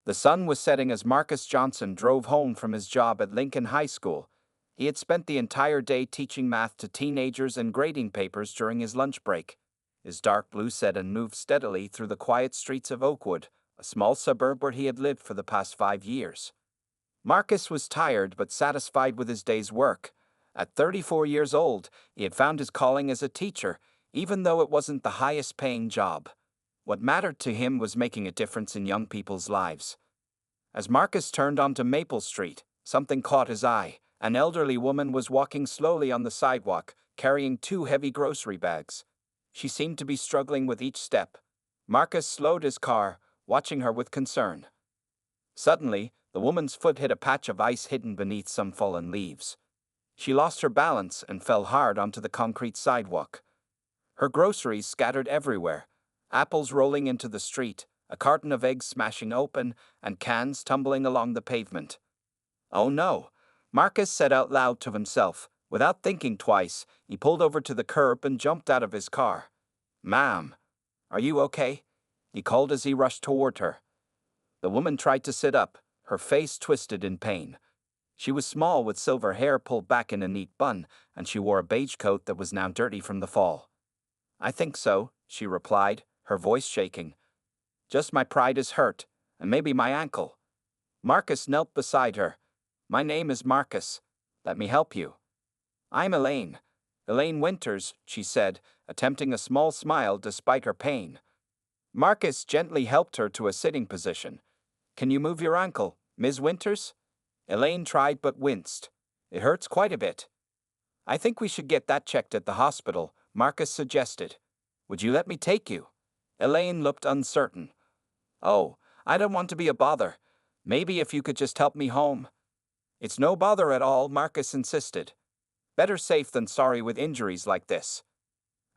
The sun was setting as Marcus Johnson drove home from his job at Lincoln High School. He had spent the entire day teaching math to teenagers and grading papers during his lunch break. His dark blue sedan moved steadily through the quiet streets of Oakwood, a small suburb where he had lived for the past 5 years. Marcus was tired but satisfied with his day's work. At 34 years old, he had found his calling as a teacher, even though it wasn't the highest-paying job. What mattered to him was making a difference in young people's lives. As Marcus turned onto Maple Street, something caught his eye. An elderly woman was walking slowly on the sidewalk, carrying 2 heavy grocery bags. She seemed to be struggling with each step. Marcus slowed his car, watching her with concern. Suddenly, the woman's foot hit a patch of ice hidden beneath some fallen leaves. She lost her balance and fell hard onto the concrete sidewalk. Her groceries scattered everywhere, apples rolling into the street, a carton of eggs smashing open, and cans tumbling along the pavement. "Oh no," Marcus said out loud to himself. Without thinking twice, he pulled over to the curb and jumped out of his car. "Ma'am, are you okay?" he called as he rushed toward her. The woman tried to sit up, her face twisted in pain. She was small with silver hair pulled back in a neat bun, and she wore a beige coat that was now dirty from the fall. "I think so," she replied, her voice shaking. "Just my pride is hurt, and maybe my ankle." Marcus knelt beside her. "My name is Marcus. Let me help you." "I'm Elaine. Elaine Winters," she said, attempting a small smile despite her pain. Marcus gently helped her to a sitting position. "Can you move your ankle, Ms. Winters?" Elaine tried but winced. "It hurts quite a bit." "I think we should get that checked at the hospital," Marcus suggested. "Would you let me take you?" Elaine looked uncertain. "Oh, I don't want to be a bother. Maybe if you could just help me home." "It's no bother at all," Marcus insisted. "Better safe than sorry with injuries like this."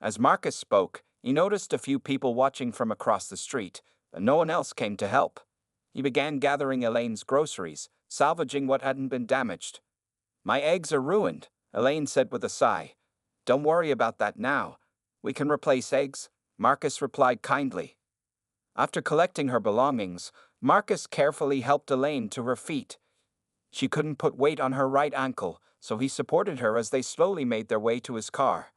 As Marcus spoke, he noticed a few people watching from across the street, but no one else came to help. He began gathering Elaine's groceries, salvaging what hadn't been damaged. "My eggs are ruined," Elaine said with a sigh. "Don't worry about that now. We can replace eggs," Marcus replied kindly. After collecting her belongings, Marcus carefully helped Elaine to her feet. She couldn't put weight on her right ankle, so he supported her as they slowly made their way to his car.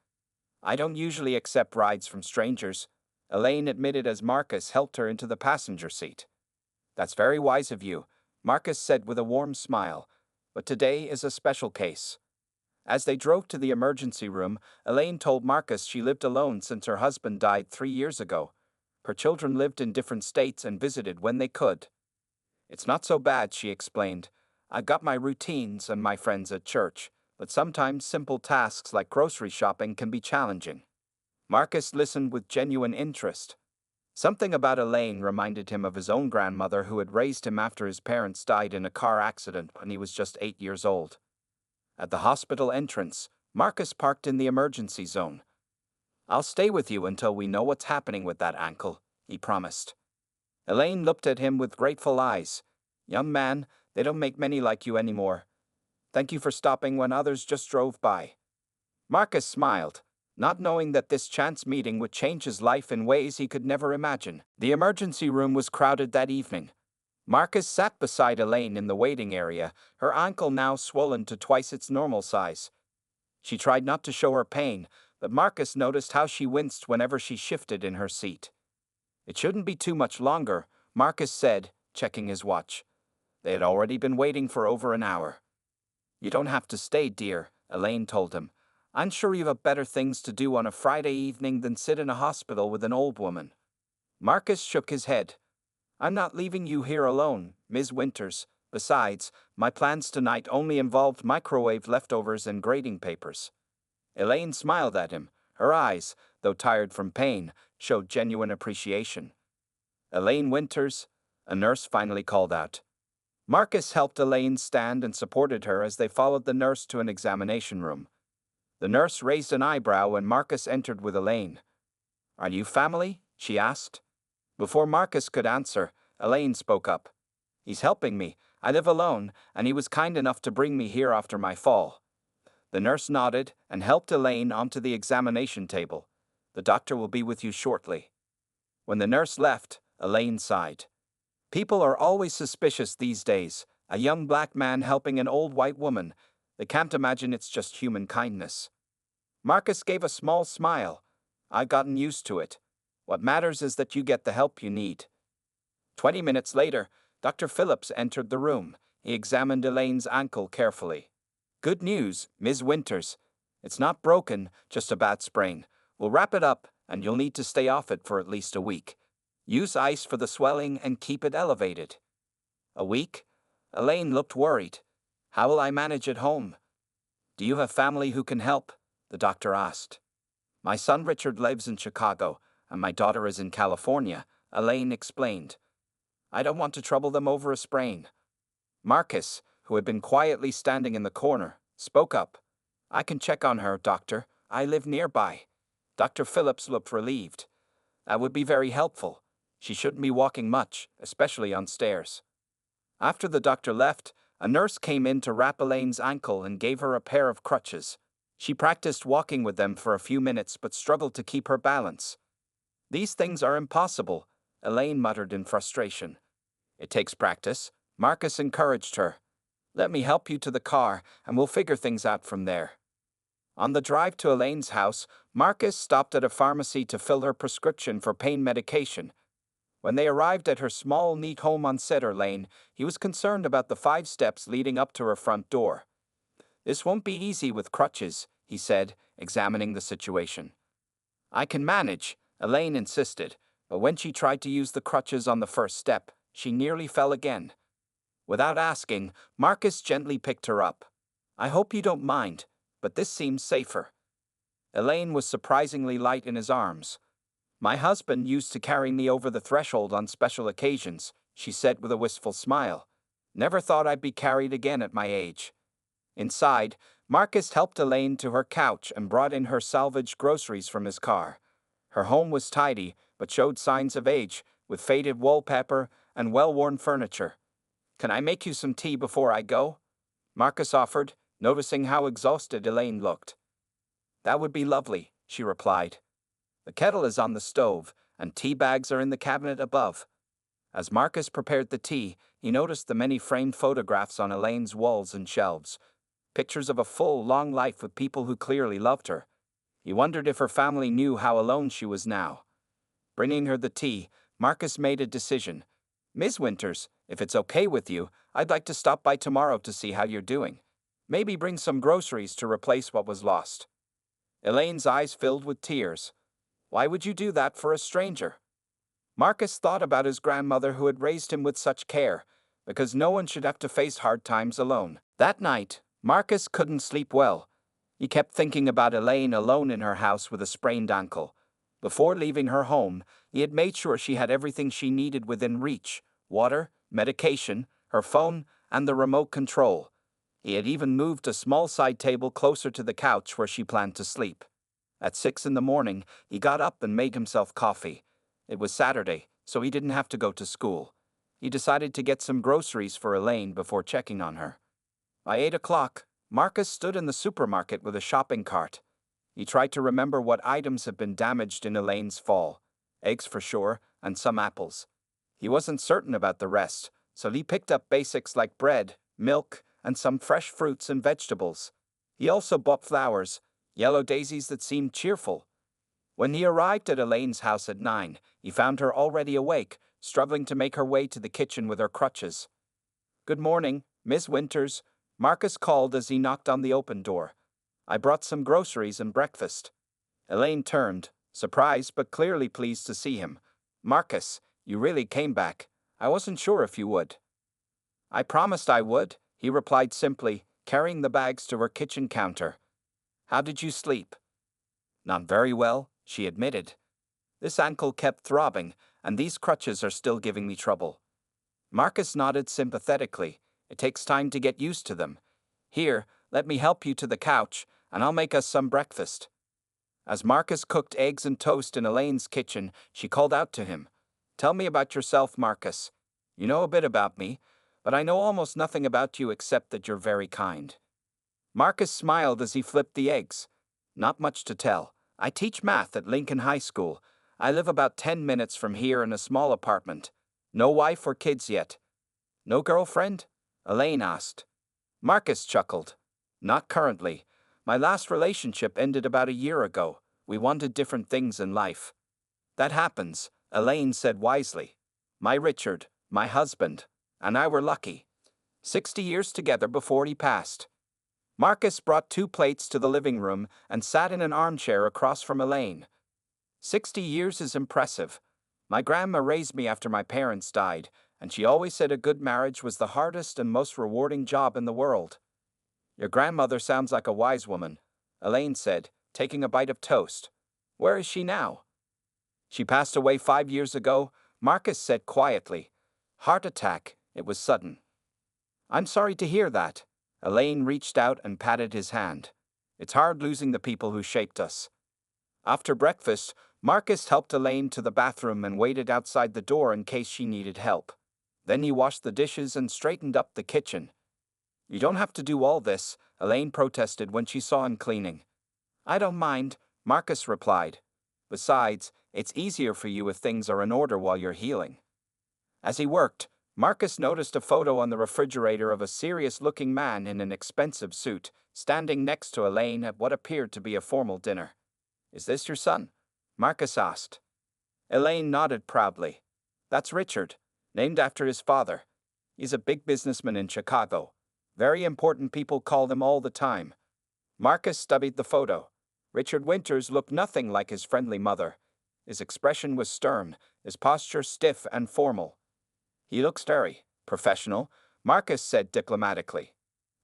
"I don't usually accept rides from strangers," Elaine admitted as Marcus helped her into the passenger seat. "That's very wise of you," Marcus said with a warm smile, "but today is a special case." As they drove to the emergency room, Elaine told Marcus she lived alone since her husband died 3 years ago. Her children lived in different states and visited when they could. "It's not so bad," she explained. "I've got my routines and my friends at church, but sometimes simple tasks like grocery shopping can be challenging." Marcus listened with genuine interest. Something about Elaine reminded him of his own grandmother who had raised him after his parents died in a car accident when he was just 8 years old. At the hospital entrance, Marcus parked in the emergency zone. "I'll stay with you until we know what's happening with that ankle," he promised. Elaine looked at him with grateful eyes. "Young man, they don't make many like you anymore. Thank you for stopping when others just drove by." Marcus smiled, not knowing that this chance meeting would change his life in ways he could never imagine. The emergency room was crowded that evening. Marcus sat beside Elaine in the waiting area, her ankle now swollen to twice its normal size. She tried not to show her pain, but Marcus noticed how she winced whenever she shifted in her seat. "It shouldn't be too much longer," Marcus said, checking his watch. They had already been waiting for over an hour. "You don't have to stay, dear," Elaine told him. "I'm sure you have better things to do on a Friday evening than sit in a hospital with an old woman." Marcus shook his head. "I'm not leaving you here alone, Ms. Winters. Besides, my plans tonight only involved microwave leftovers and grading papers." Elaine smiled at him. Her eyes, though tired from pain, showed genuine appreciation. "Elaine Winters," a nurse finally called out. Marcus helped Elaine stand and supported her as they followed the nurse to an examination room. The nurse raised an eyebrow when Marcus entered with Elaine. "Are you family?" she asked. Before Marcus could answer, Elaine spoke up. "He's helping me. I live alone, and he was kind enough to bring me here after my fall." The nurse nodded and helped Elaine onto the examination table. "The doctor will be with you shortly." When the nurse left, Elaine sighed. People are always suspicious these days. A young black man helping an old white woman. They can't imagine it's just human kindness. Marcus gave a small smile. I've gotten used to it. What matters is that you get the help you need. 20 minutes later, Dr. Phillips entered the room. He examined Elaine's ankle carefully. Good news, Ms. Winters. It's not broken, just a bad sprain. We'll wrap it up, and you'll need to stay off it for at least a week. Use ice for the swelling and keep it elevated. A week? Elaine looked worried. How will I manage at home? Do you have family who can help? The doctor asked. My son Richard lives in Chicago, and my daughter is in California, Elaine explained. I don't want to trouble them over a sprain. Marcus, who had been quietly standing in the corner, spoke up. I can check on her, doctor. I live nearby. Dr. Phillips looked relieved. That would be very helpful. She shouldn't be walking much, especially on stairs. After the doctor left, a nurse came in to wrap Elaine's ankle and gave her a pair of crutches. She practiced walking with them for a few minutes but struggled to keep her balance. These things are impossible, Elaine muttered in frustration. It takes practice, Marcus encouraged her. Let me help you to the car, and we'll figure things out from there. On the drive to Elaine's house, Marcus stopped at a pharmacy to fill her prescription for pain medication. When they arrived at her small, neat home on Cedar Lane, he was concerned about the 5 steps leading up to her front door. This won't be easy with crutches, he said, examining the situation. I can manage, Elaine insisted, but when she tried to use the crutches on the first step, she nearly fell again. Without asking, Marcus gently picked her up. I hope you don't mind, but this seems safer. Elaine was surprisingly light in his arms. My husband used to carry me over the threshold on special occasions, she said with a wistful smile. Never thought I'd be carried again at my age. Inside, Marcus helped Elaine to her couch and brought in her salvaged groceries from his car. Her home was tidy, but showed signs of age, with faded wallpaper and well-worn furniture. Can I make you some tea before I go? Marcus offered, noticing how exhausted Elaine looked. That would be lovely, she replied. The kettle is on the stove, and tea bags are in the cabinet above. As Marcus prepared the tea, he noticed the many framed photographs on Elaine's walls and shelves. Pictures of a full, long life with people who clearly loved her. He wondered if her family knew how alone she was now. Bringing her the tea, Marcus made a decision. Ms. Winters, if it's okay with you, I'd like to stop by tomorrow to see how you're doing. Maybe bring some groceries to replace what was lost. Elaine's eyes filled with tears. Why would you do that for a stranger? Marcus thought about his grandmother who had raised him with such care, because no one should have to face hard times alone. That night, Marcus couldn't sleep well. He kept thinking about Elaine alone in her house with a sprained ankle. Before leaving her home, he had made sure she had everything she needed within reach: water, medication, her phone, and the remote control. He had even moved a small side table closer to the couch where she planned to sleep. At 6 in the morning, he got up and made himself coffee. It was Saturday, so he didn't have to go to school. He decided to get some groceries for Elaine before checking on her. By 8 o'clock, Marcus stood in the supermarket with a shopping cart. He tried to remember what items had been damaged in Elaine's fall. Eggs for sure, and some apples. He wasn't certain about the rest, so he picked up basics like bread, milk, and some fresh fruits and vegetables. He also bought flowers, yellow daisies that seemed cheerful. When he arrived at Elaine's house at 9, he found her already awake, struggling to make her way to the kitchen with her crutches. Good morning, Miss Winters, Marcus called as he knocked on the open door. I brought some groceries and breakfast. Elaine turned, surprised but clearly pleased to see him. Marcus, you really came back. I wasn't sure if you would. I promised I would, he replied simply, carrying the bags to her kitchen counter. How did you sleep? Not very well, she admitted. This ankle kept throbbing, and these crutches are still giving me trouble. Marcus nodded sympathetically. It takes time to get used to them. Here, let me help you to the couch, and I'll make us some breakfast. As Marcus cooked eggs and toast in Elaine's kitchen, she called out to him. Tell me about yourself, Marcus. You know a bit about me, but I know almost nothing about you except that you're very kind. Marcus smiled as he flipped the eggs. Not much to tell. I teach math at Lincoln High School. I live about 10 minutes from here in a small apartment. No wife or kids yet? No girlfriend? Elaine asked. Marcus chuckled. Not currently. My last relationship ended about a year ago. We wanted different things in life. That happens, Elaine said wisely. My Richard, my husband, and I were lucky. 60 years together before he passed. Marcus brought 2 plates to the living room and sat in an armchair across from Elaine. 60 years is impressive. My grandma raised me after my parents died, and she always said a good marriage was the hardest and most rewarding job in the world. Your grandmother sounds like a wise woman, Elaine said, taking a bite of toast. Where is she now? She passed away 5 years ago, Marcus said quietly. Heart attack, it was sudden. I'm sorry to hear that. Elaine reached out and patted his hand. It's hard losing the people who shaped us. After breakfast, Marcus helped Elaine to the bathroom and waited outside the door in case she needed help. Then he washed the dishes and straightened up the kitchen. You don't have to do all this, Elaine protested when she saw him cleaning. I don't mind, Marcus replied. Besides, it's easier for you if things are in order while you're healing. As he worked, Marcus noticed a photo on the refrigerator of a serious-looking man in an expensive suit, standing next to Elaine at what appeared to be a formal dinner. Is this your son? Marcus asked. Elaine nodded proudly. That's Richard, named after his father. He's a big businessman in Chicago. Very important people call him all the time. Marcus studied the photo. Richard Winters looked nothing like his friendly mother. His expression was stern, his posture stiff and formal. He looks very professional, Marcus said diplomatically.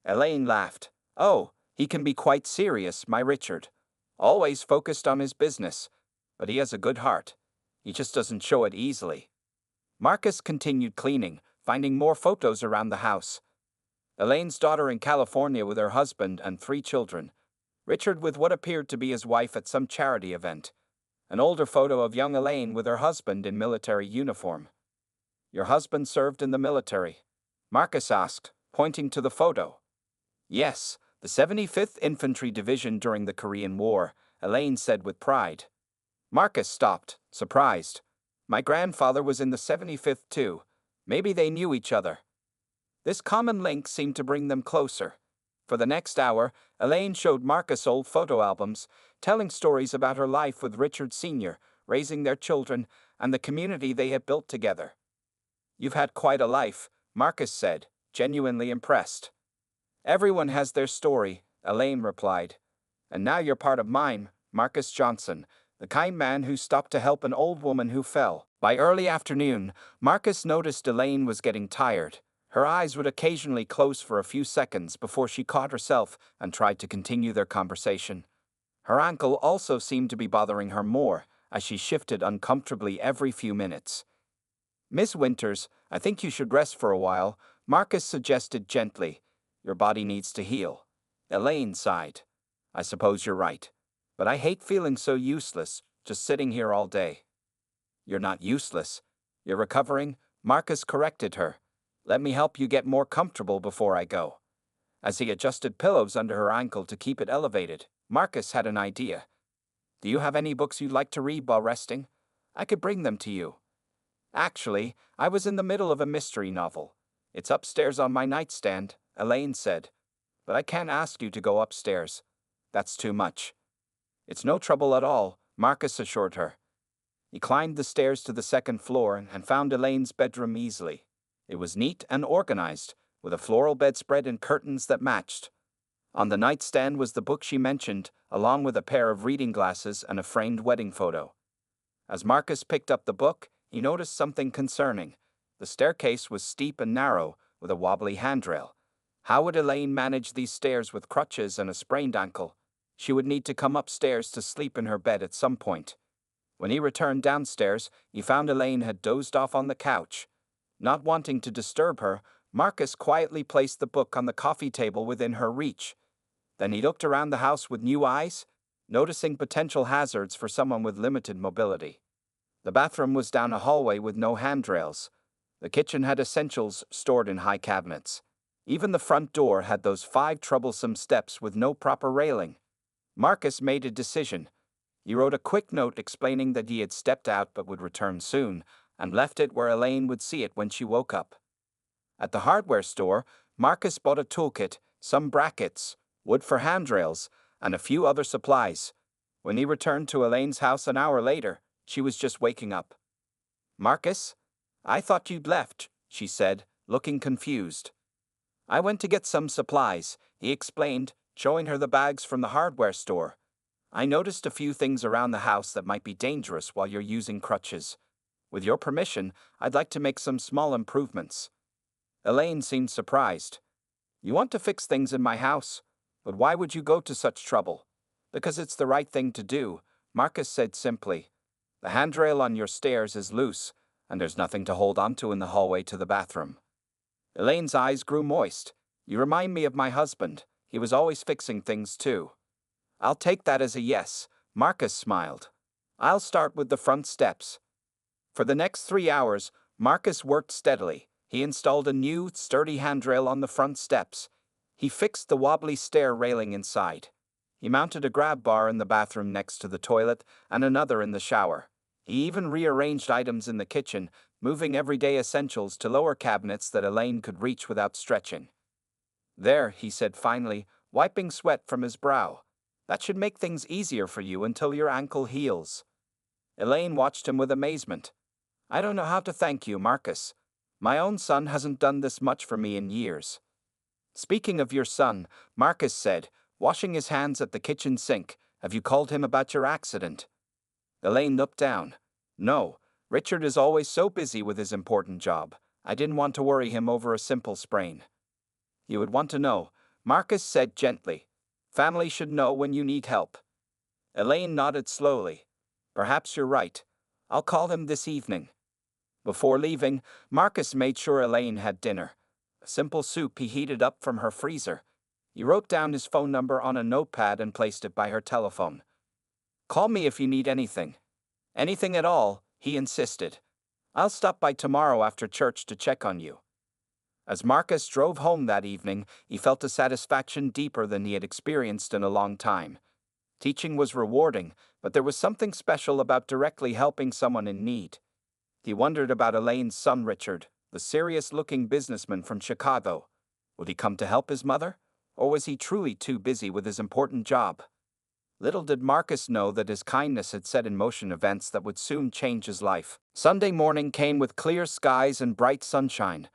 Elaine laughed. Oh, he can be quite serious, my Richard. Always focused on his business, but he has a good heart. He just doesn't show it easily. Marcus continued cleaning, finding more photos around the house. Elaine's daughter in California with her husband and 3 children. Richard with what appeared to be his wife at some charity event. An older photo of young Elaine with her husband in military uniform. Your husband served in the military? Marcus asked, pointing to the photo. Yes, the 75th Infantry Division during the Korean War, Elaine said with pride. Marcus stopped, surprised. My grandfather was in the 75th too. Maybe they knew each other. This common link seemed to bring them closer. For the next hour, Elaine showed Marcus old photo albums, telling stories about her life with Richard Sr., raising their children, and the community they had built together. You've had quite a life, Marcus said, genuinely impressed. Everyone has their story, Elaine replied. And now you're part of mine, Marcus Johnson, the kind man who stopped to help an old woman who fell. By early afternoon, Marcus noticed Elaine was getting tired. Her eyes would occasionally close for a few seconds before she caught herself and tried to continue their conversation. Her ankle also seemed to be bothering her more, as she shifted uncomfortably every few minutes. Miss Winters, I think you should rest for a while, Marcus suggested gently. Your body needs to heal. Elaine sighed. I suppose you're right. But I hate feeling so useless, just sitting here all day. You're not useless. You're recovering, Marcus corrected her. Let me help you get more comfortable before I go. As he adjusted pillows under her ankle to keep it elevated, Marcus had an idea. Do you have any books you'd like to read while resting? I could bring them to you. Actually, I was in the middle of a mystery novel. It's upstairs on my nightstand, Elaine said. But I can't ask you to go upstairs. That's too much. It's no trouble at all, Marcus assured her. He climbed the stairs to the 2nd floor and found Elaine's bedroom easily. It was neat and organized, with a floral bedspread and curtains that matched. On the nightstand was the book she mentioned, along with a pair of reading glasses and a framed wedding photo. As Marcus picked up the book, he noticed something concerning. The staircase was steep and narrow, with a wobbly handrail. How would Elaine manage these stairs with crutches and a sprained ankle? She would need to come upstairs to sleep in her bed at some point. When he returned downstairs, he found Elaine had dozed off on the couch. Not wanting to disturb her, Marcus quietly placed the book on the coffee table within her reach. Then he looked around the house with new eyes, noticing potential hazards for someone with limited mobility. The bathroom was down a hallway with no handrails. The kitchen had essentials stored in high cabinets. Even the front door had those 5 troublesome steps with no proper railing. Marcus made a decision. He wrote a quick note explaining that he had stepped out but would return soon, and left it where Elaine would see it when she woke up. At the hardware store, Marcus bought a toolkit, some brackets, wood for handrails, and a few other supplies. When he returned to Elaine's house an hour later, she was just waking up. "Marcus, I thought you'd left," she said, looking confused. "I went to get some supplies," he explained, showing her the bags from the hardware store. "I noticed a few things around the house that might be dangerous while you're using crutches. With your permission, I'd like to make some small improvements." Elaine seemed surprised. "You want to fix things in my house? But why would you go to such trouble?" "Because it's the right thing to do," Marcus said simply. "The handrail on your stairs is loose, and there's nothing to hold onto in the hallway to the bathroom." Elaine's eyes grew moist. "You remind me of my husband. He was always fixing things too." "I'll take that as a yes," Marcus smiled. "I'll start with the front steps." For the next 3 hours, Marcus worked steadily. He installed a new, sturdy handrail on the front steps. He fixed the wobbly stair railing inside. He mounted a grab bar in the bathroom next to the toilet and another in the shower. He even rearranged items in the kitchen, moving everyday essentials to lower cabinets that Elaine could reach without stretching. "There," he said finally, wiping sweat from his brow. "That should make things easier for you until your ankle heals." Elaine watched him with amazement. "I don't know how to thank you, Marcus. My own son hasn't done this much for me in years." "Speaking of your son," Marcus said, washing his hands at the kitchen sink, "have you called him about your accident?" Elaine looked down. "No, Richard is always so busy with his important job. I didn't want to worry him over a simple sprain." "You would want to know," Marcus said gently. "Family should know when you need help." Elaine nodded slowly. "Perhaps you're right. I'll call him this evening." Before leaving, Marcus made sure Elaine had dinner. A simple soup he heated up from her freezer. He wrote down his phone number on a notepad and placed it by her telephone. "Call me if you need anything." "Anything at all," he insisted. "I'll stop by tomorrow after church to check on you." As Marcus drove home that evening, he felt a satisfaction deeper than he had experienced in a long time. Teaching was rewarding, but there was something special about directly helping someone in need. He wondered about Elaine's son Richard, the serious-looking businessman from Chicago. Would he come to help his mother? Or was he truly too busy with his important job? Little did Marcus know that his kindness had set in motion events that would soon change his life. Sunday morning came with clear skies and bright sunshine.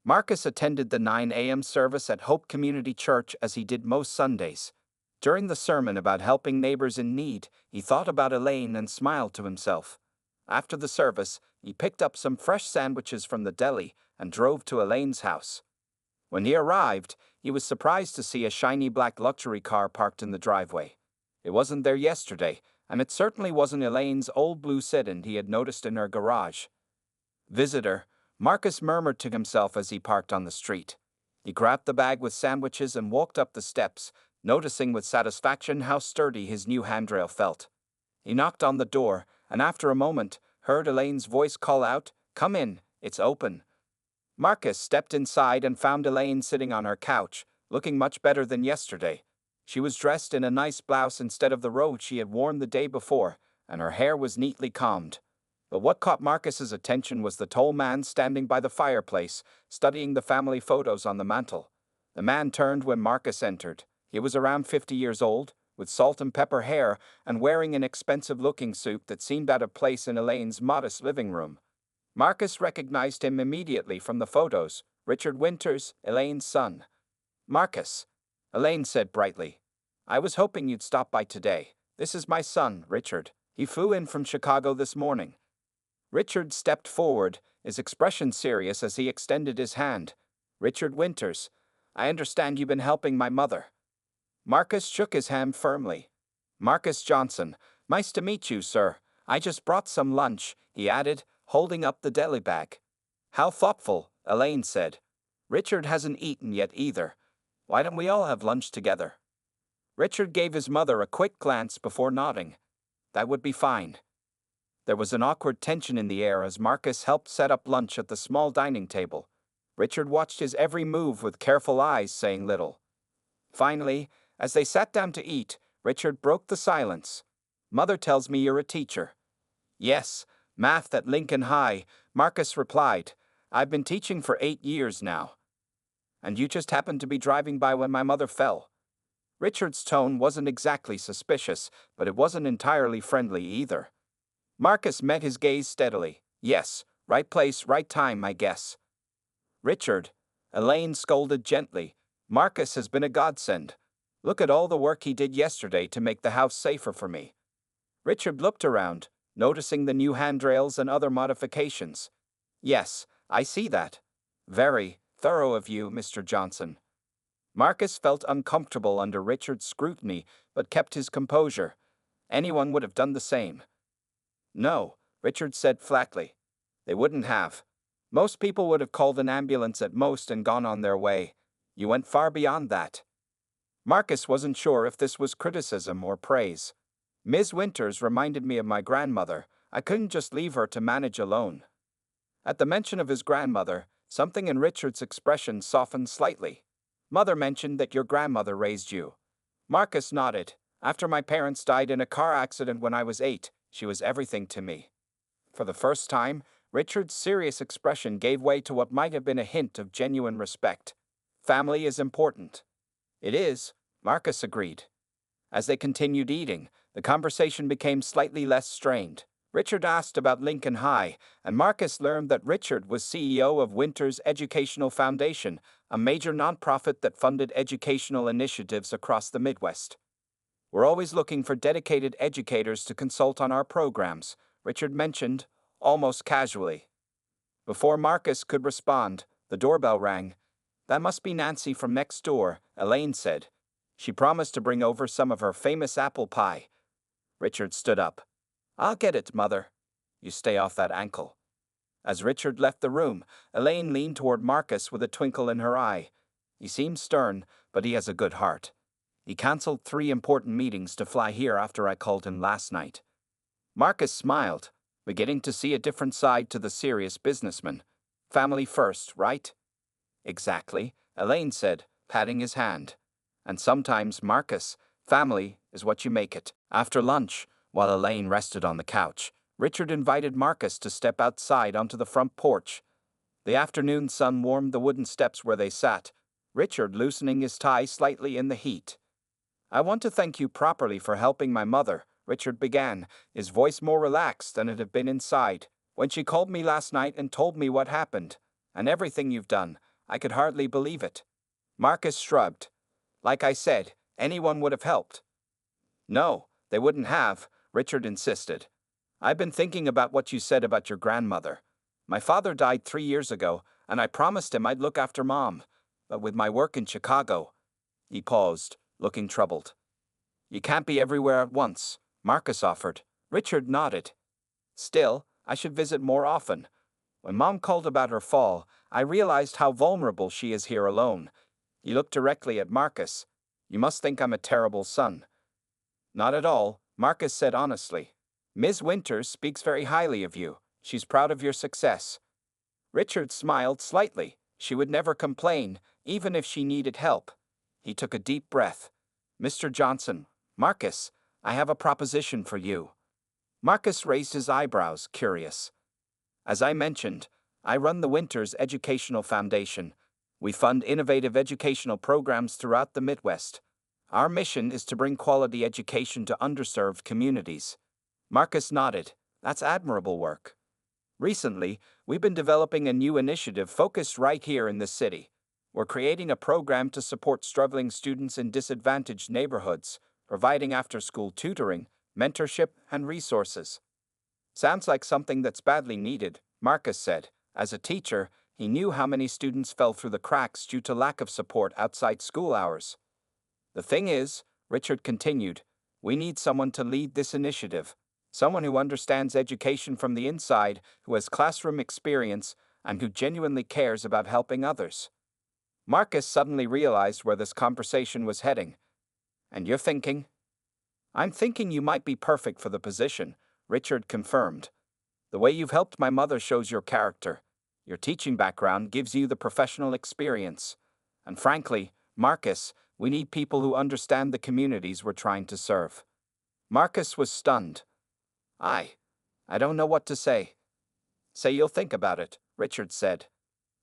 Marcus attended the 9 a.m. service at Hope Community Church as he did most Sundays. During the sermon about helping neighbors in need, he thought about Elaine and smiled to himself. After the service, he picked up some fresh sandwiches from the deli and drove to Elaine's house. When he arrived, he was surprised to see a shiny black luxury car parked in the driveway. It wasn't there yesterday, and it certainly wasn't Elaine's old blue sedan he had noticed in her garage. "Visitor," Marcus murmured to himself as he parked on the street. He grabbed the bag with sandwiches and walked up the steps, noticing with satisfaction how sturdy his new handrail felt. He knocked on the door, and after a moment, heard Elaine's voice call out, "Come in, it's open." Marcus stepped inside and found Elaine sitting on her couch, looking much better than yesterday. She was dressed in a nice blouse instead of the robe she had worn the day before, and her hair was neatly combed. But what caught Marcus's attention was the tall man standing by the fireplace, studying the family photos on the mantel. The man turned when Marcus entered. He was around 50 years old, with salt and pepper hair, and wearing an expensive-looking suit that seemed out of place in Elaine's modest living room. Marcus recognized him immediately from the photos. Richard Winters, Elaine's son. "Marcus," Elaine said brightly. "I was hoping you'd stop by today. This is my son, Richard. He flew in from Chicago this morning." Richard stepped forward, his expression serious as he extended his hand. "Richard Winters, I understand you've been helping my mother." Marcus shook his hand firmly. "Marcus Johnson, nice to meet you, sir. I just brought some lunch," he added, holding up the deli bag. "How thoughtful," Elaine said. "Richard hasn't eaten yet either. Why don't we all have lunch together?" Richard gave his mother a quick glance before nodding. "That would be fine." There was an awkward tension in the air as Marcus helped set up lunch at the small dining table. Richard watched his every move with careful eyes, saying little. Finally, as they sat down to eat, Richard broke the silence. "Mother tells me you're a teacher." "Yes," Math at Lincoln High, Marcus replied. I've been teaching for 8 years now. And you just happened to be driving by when my mother fell. Richard's tone wasn't exactly suspicious, but it wasn't entirely friendly either. Marcus met his gaze steadily. Yes, right place, right time, I guess. Richard, Elaine scolded gently. Marcus has been a godsend. Look at all the work he did yesterday to make the house safer for me. Richard looked around, noticing the new handrails and other modifications. Yes, I see that. Very thorough of you, Mr. Johnson. Marcus felt uncomfortable under Richard's scrutiny, but kept his composure. Anyone would have done the same. No, Richard said flatly. They wouldn't have. Most people would have called an ambulance at most and gone on their way. You went far beyond that. Marcus wasn't sure if this was criticism or praise. Ms. Winters reminded me of my grandmother. I couldn't just leave her to manage alone. At the mention of his grandmother, something in Richard's expression softened slightly. Mother mentioned that your grandmother raised you. Marcus nodded. After my parents died in a car accident when I was 8, she was everything to me. For the first time, Richard's serious expression gave way to what might have been a hint of genuine respect. Family is important. It is, Marcus agreed. As they continued eating, the conversation became slightly less strained. Richard asked about Lincoln High, and Marcus learned that Richard was CEO of Winters Educational Foundation, a major nonprofit that funded educational initiatives across the Midwest. We're always looking for dedicated educators to consult on our programs, Richard mentioned, almost casually. Before Marcus could respond, the doorbell rang. That must be Nancy from next door, Elaine said. She promised to bring over some of her famous apple pie. Richard stood up. I'll get it, Mother. You stay off that ankle. As Richard left the room, Elaine leaned toward Marcus with a twinkle in her eye. He seems stern, but he has a good heart. He canceled 3 important meetings to fly here after I called him last night. Marcus smiled, beginning to see a different side to the serious businessman. Family first, right? Exactly, Elaine said, patting his hand. And sometimes, Marcus, family is what you make it. After lunch, while Elaine rested on the couch, Richard invited Marcus to step outside onto the front porch. The afternoon sun warmed the wooden steps where they sat, Richard loosening his tie slightly in the heat. I want to thank you properly for helping my mother, Richard began, his voice more relaxed than it had been inside. When she called me last night and told me what happened, and everything you've done, I could hardly believe it. Marcus shrugged. Like I said, anyone would have helped. No, they wouldn't have, Richard insisted. I've been thinking about what you said about your grandmother. My father died 3 years ago, and I promised him I'd look after Mom. But with my work in Chicago... He paused, looking troubled. You can't be everywhere at once, Marcus offered. Richard nodded. Still, I should visit more often. When Mom called about her fall, I realized how vulnerable she is here alone. He looked directly at Marcus. You must think I'm a terrible son. Not at all, Marcus said honestly. Ms. Winters speaks very highly of you. She's proud of your success. Richard smiled slightly. She would never complain, even if she needed help. He took a deep breath. Mr. Johnson, Marcus, I have a proposition for you. Marcus raised his eyebrows, curious. As I mentioned, I run the Winters Educational Foundation. We fund innovative educational programs throughout the Midwest. Our mission is to bring quality education to underserved communities. Marcus nodded. That's admirable work. Recently, we've been developing a new initiative focused right here in the city. We're creating a program to support struggling students in disadvantaged neighborhoods, providing after-school tutoring, mentorship, and resources. Sounds like something that's badly needed, Marcus said. As a teacher, he knew how many students fell through the cracks due to lack of support outside school hours. The thing is, Richard continued, we need someone to lead this initiative. Someone who understands education from the inside, who has classroom experience, and who genuinely cares about helping others. Marcus suddenly realized where this conversation was heading. And you're thinking? I'm thinking you might be perfect for the position, Richard confirmed. The way you've helped my mother shows your character. Your teaching background gives you the professional experience. And frankly, Marcus, we need people who understand the communities we're trying to serve. Marcus was stunned. I I don't know what to say. Say you'll think about it, Richard said.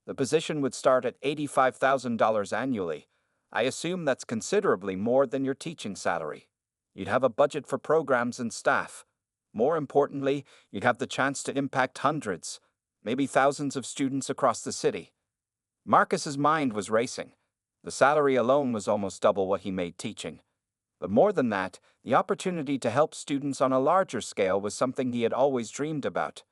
The position would start at $85,000 annually. I assume that's considerably more than your teaching salary. You'd have a budget for programs and staff. More importantly, you'd have the chance to impact hundreds, maybe thousands of students across the city. Marcus's mind was racing. The salary alone was almost double what he made teaching. But more than that, the opportunity to help students on a larger scale was something he had always dreamed about.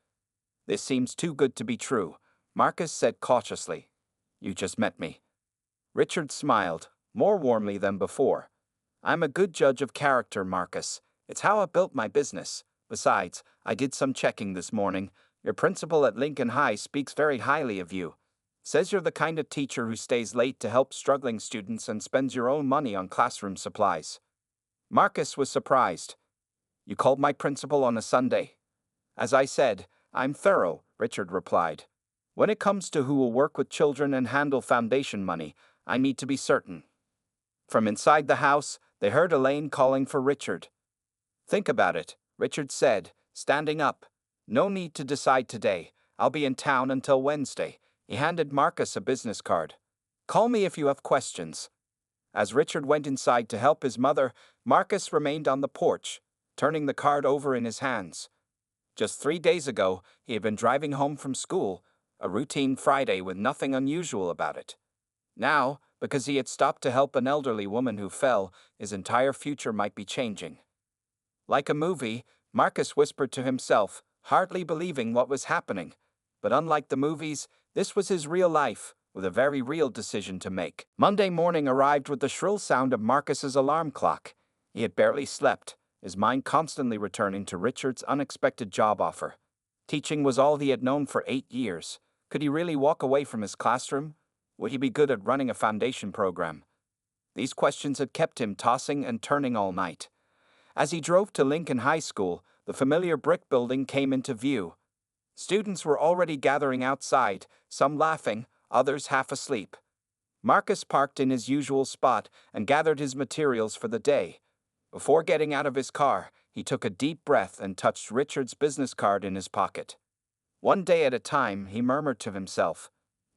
This seems too good to be true, Marcus said cautiously. You just met me. Richard smiled, more warmly than before. I'm a good judge of character, Marcus. It's how I built my business. Besides, I did some checking this morning. Your principal at Lincoln High speaks very highly of you. Says you're the kind of teacher who stays late to help struggling students and spends your own money on classroom supplies. Marcus was surprised. You called my principal on a Sunday? As I said, I'm thorough, Richard replied. When it comes to who will work with children and handle foundation money, I need to be certain. From inside the house, they heard Elaine calling for Richard. Think about it, Richard said, standing up. No need to decide today. I'll be in town until Wednesday. He handed Marcus a business card. Call me if you have questions. As Richard went inside to help his mother, Marcus remained on the porch, turning the card over in his hands. Just 3 days ago, he had been driving home from school, a routine Friday with nothing unusual about it. Now, because he had stopped to help an elderly woman who fell, his entire future might be changing. Like a movie, Marcus whispered to himself, hardly believing what was happening. But unlike the movies, this was his real life, with a very real decision to make. Monday morning arrived with the shrill sound of Marcus's alarm clock. He had barely slept, his mind constantly returning to Richard's unexpected job offer. Teaching was all he had known for 8 years. Could he really walk away from his classroom? Would he be good at running a foundation program? These questions had kept him tossing and turning all night. As he drove to Lincoln High School, the familiar brick building came into view. Students were already gathering outside, some laughing, others half asleep. Marcus parked in his usual spot and gathered his materials for the day. Before getting out of his car, he took a deep breath and touched Richard's business card in his pocket. One day at a time, he murmured to himself.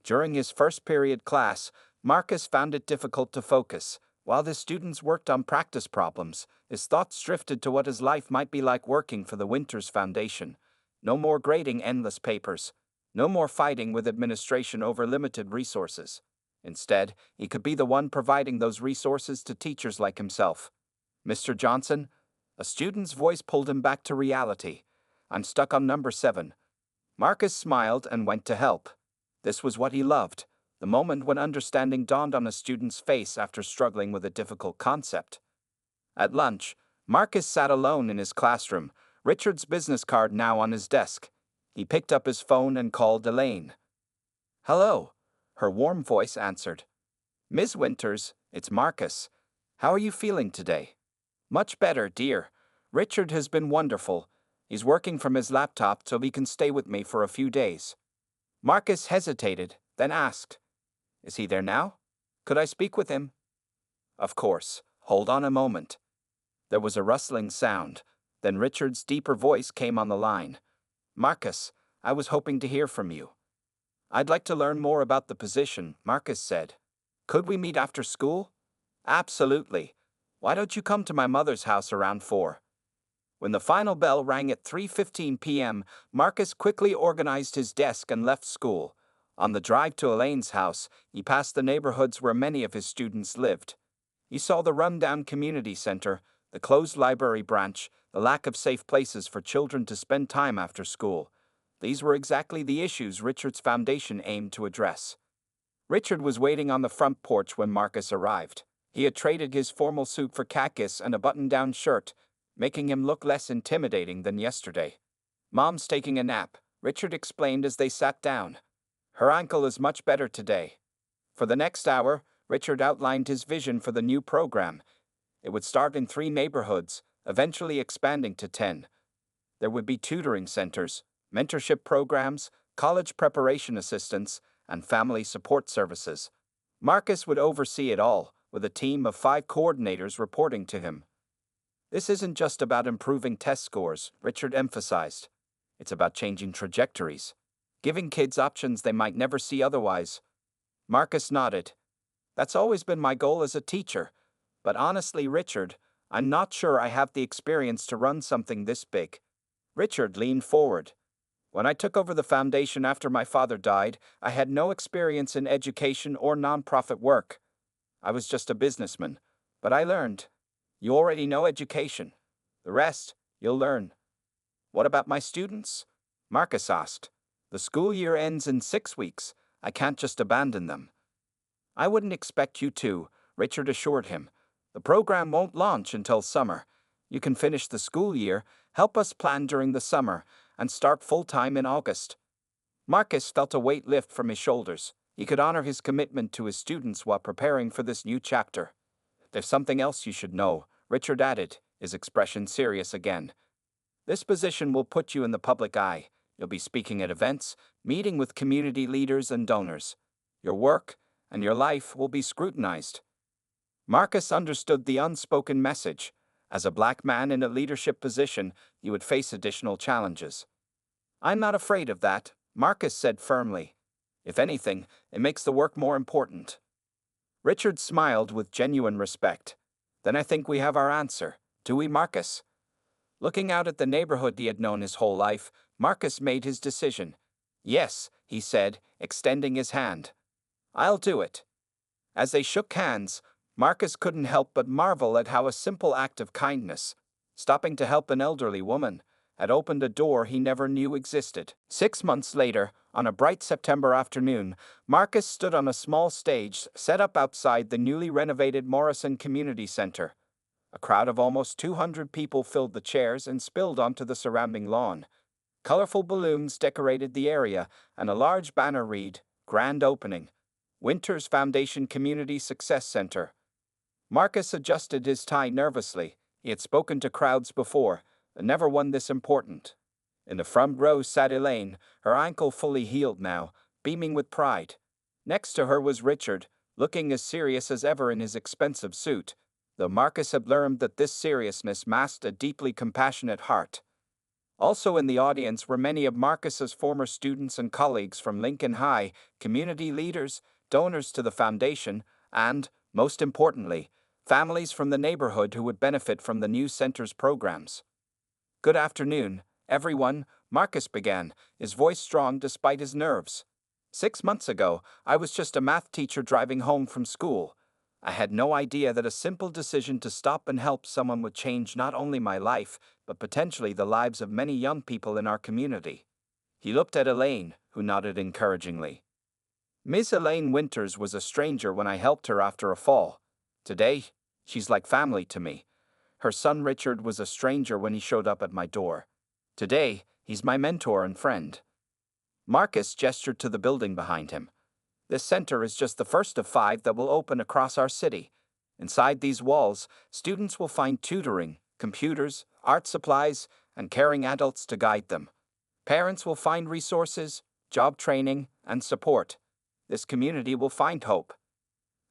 During his first period class, Marcus found it difficult to focus. While the students worked on practice problems, his thoughts drifted to what his life might be like working for the Winters Foundation. No more grading endless papers. No more fighting with administration over limited resources. Instead, he could be the one providing those resources to teachers like himself. Mr. Johnson? A student's voice pulled him back to reality. I'm stuck on number 7. Marcus smiled and went to help. This was what he loved, the moment when understanding dawned on a student's face after struggling with a difficult concept. At lunch, Marcus sat alone in his classroom, Richard's business card now on his desk. He picked up his phone and called Elaine. Hello, her warm voice answered. Ms. Winters, it's Marcus. How are you feeling today? Much better, dear. Richard has been wonderful. He's working from his laptop so he can stay with me for a few days. Marcus hesitated, then asked, Is he there now? Could I speak with him? Of course. Hold on a moment. There was a rustling sound. Then Richard's deeper voice came on the line. Marcus, I was hoping to hear from you. I'd like to learn more about the position, Marcus said. Could we meet after school? Absolutely. Why don't you come to my mother's house around 4? When the final bell rang at 3:15 p.m., Marcus quickly organized his desk and left school. On the drive to Elaine's house, he passed the neighborhoods where many of his students lived. He saw the rundown community center, the closed library branch, the lack of safe places for children to spend time after school. These were exactly the issues Richard's foundation aimed to address. Richard was waiting on the front porch when Marcus arrived. He had traded his formal suit for khakis and a button-down shirt, making him look less intimidating than yesterday. Mom's taking a nap, Richard explained as they sat down. Her ankle is much better today. For the next hour, Richard outlined his vision for the new program. It would start in 3 neighborhoods, eventually expanding to 10. There would be tutoring centers, mentorship programs, college preparation assistants, and family support services. Marcus would oversee it all, with a team of 5 coordinators reporting to him. This isn't just about improving test scores, Richard emphasized. It's about changing trajectories, giving kids options they might never see otherwise. Marcus nodded. That's always been my goal as a teacher. But honestly, Richard, I'm not sure I have the experience to run something this big. Richard leaned forward. When I took over the foundation after my father died, I had no experience in education or nonprofit work. I was just a businessman. But I learned. You already know education. The rest, you'll learn. What about my students? Marcus asked. The school year ends in 6 weeks. I can't just abandon them. I wouldn't expect you to, Richard assured him. The program won't launch until summer. You can finish the school year, help us plan during the summer, and start full-time in August. Marcus felt a weight lift from his shoulders. He could honor his commitment to his students while preparing for this new chapter. There's something else you should know, Richard added, his expression serious again. This position will put you in the public eye. You'll be speaking at events, meeting with community leaders and donors. Your work and your life will be scrutinized. Marcus understood the unspoken message. As a black man in a leadership position, you would face additional challenges. I'm not afraid of that, Marcus said firmly. If anything, it makes the work more important. Richard smiled with genuine respect. Then I think we have our answer, do we, Marcus? Looking out at the neighborhood he had known his whole life, Marcus made his decision. Yes, he said, extending his hand. I'll do it. As they shook hands, Marcus couldn't help but marvel at how a simple act of kindness, stopping to help an elderly woman, had opened a door he never knew existed. 6 months later, on a bright September afternoon, Marcus stood on a small stage set up outside the newly renovated Morrison Community Center. A crowd of almost 200 people filled the chairs and spilled onto the surrounding lawn. Colorful balloons decorated the area, and a large banner read, Grand Opening, Winters Foundation Community Success Center. Marcus adjusted his tie nervously. He had spoken to crowds before, but never one this important. In the front row sat Elaine, her ankle fully healed now, beaming with pride. Next to her was Richard, looking as serious as ever in his expensive suit, though Marcus had learned that this seriousness masked a deeply compassionate heart. Also in the audience were many of Marcus's former students and colleagues from Lincoln High, community leaders, donors to the foundation, and, most importantly, families from the neighborhood who would benefit from the new center's programs. Good afternoon, everyone, Marcus began, his voice strong despite his nerves. 6 months ago, I was just a math teacher driving home from school. I had no idea that a simple decision to stop and help someone would change not only my life, but potentially the lives of many young people in our community. He looked at Elaine, who nodded encouragingly. Miss Elaine Winters was a stranger when I helped her after a fall. Today, she's like family to me. Her son Richard was a stranger when he showed up at my door. Today, he's my mentor and friend. Marcus gestured to the building behind him. This center is just the first of 5 that will open across our city. Inside these walls, students will find tutoring, computers, art supplies, and caring adults to guide them. Parents will find resources, job training, and support. This community will find hope.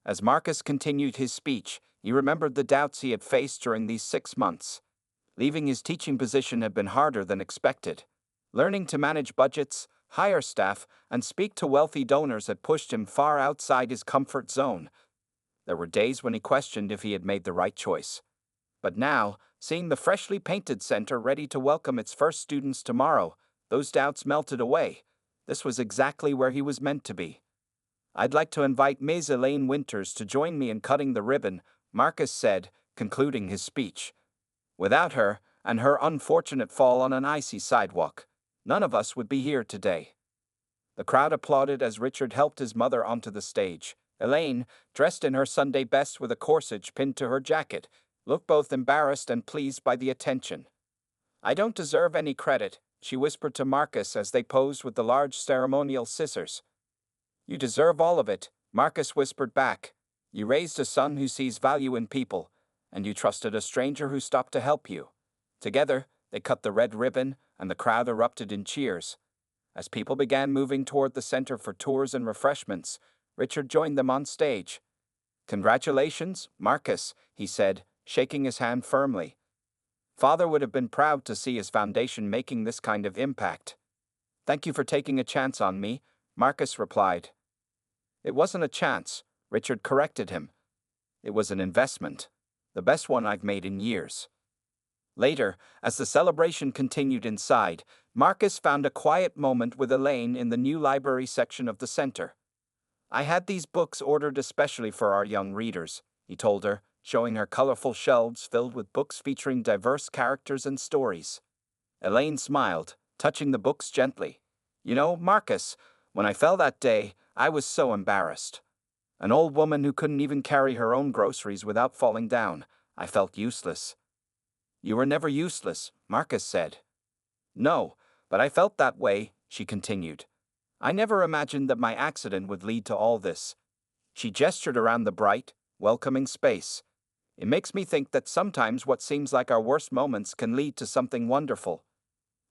As Marcus continued his speech, he remembered the doubts he had faced during these 6 months. Leaving his teaching position had been harder than expected. Learning to manage budgets, hire staff, and speak to wealthy donors had pushed him far outside his comfort zone. There were days when he questioned if he had made the right choice. But now, seeing the freshly painted center ready to welcome its first students tomorrow, those doubts melted away. This was exactly where he was meant to be. I'd like to invite Ms. Elaine Winters to join me in cutting the ribbon, Marcus said, concluding his speech. Without her, and her unfortunate fall on an icy sidewalk, none of us would be here today. The crowd applauded as Richard helped his mother onto the stage. Elaine, dressed in her Sunday best with a corsage pinned to her jacket, looked both embarrassed and pleased by the attention. I don't deserve any credit, she whispered to Marcus as they posed with the large ceremonial scissors. You deserve all of it, Marcus whispered back. You raised a son who sees value in people, and you trusted a stranger who stopped to help you. Together, they cut the red ribbon, and the crowd erupted in cheers. As people began moving toward the center for tours and refreshments, Richard joined them on stage. Congratulations, Marcus, he said, shaking his hand firmly. Father would have been proud to see his foundation making this kind of impact. Thank you for taking a chance on me, Marcus replied. It wasn't a chance, Richard corrected him. It was an investment, the best one I've made in years. Later, as the celebration continued inside, Marcus found a quiet moment with Elaine in the new library section of the center. I had these books ordered especially for our young readers, he told her, showing her colorful shelves filled with books featuring diverse characters and stories. Elaine smiled, touching the books gently. You know, Marcus, when I fell that day, I was so embarrassed. An old woman who couldn't even carry her own groceries without falling down. I felt useless. You were never useless, Marcus said. No, but I felt that way, she continued. I never imagined that my accident would lead to all this. She gestured around the bright, welcoming space. It makes me think that sometimes what seems like our worst moments can lead to something wonderful.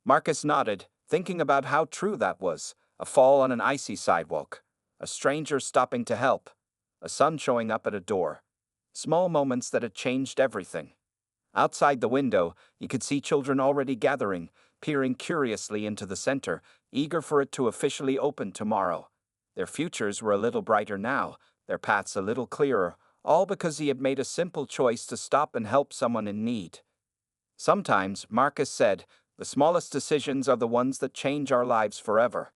Marcus nodded, thinking about how true that was. A fall on an icy sidewalk. A stranger stopping to help. A sun showing up at a door. Small moments that had changed everything. Outside the window, you could see children already gathering, peering curiously into the center, eager for it to officially open tomorrow. Their futures were a little brighter now, their paths a little clearer, all because he had made a simple choice to stop and help someone in need. Sometimes, Marcus said, the smallest decisions are the ones that change our lives forever.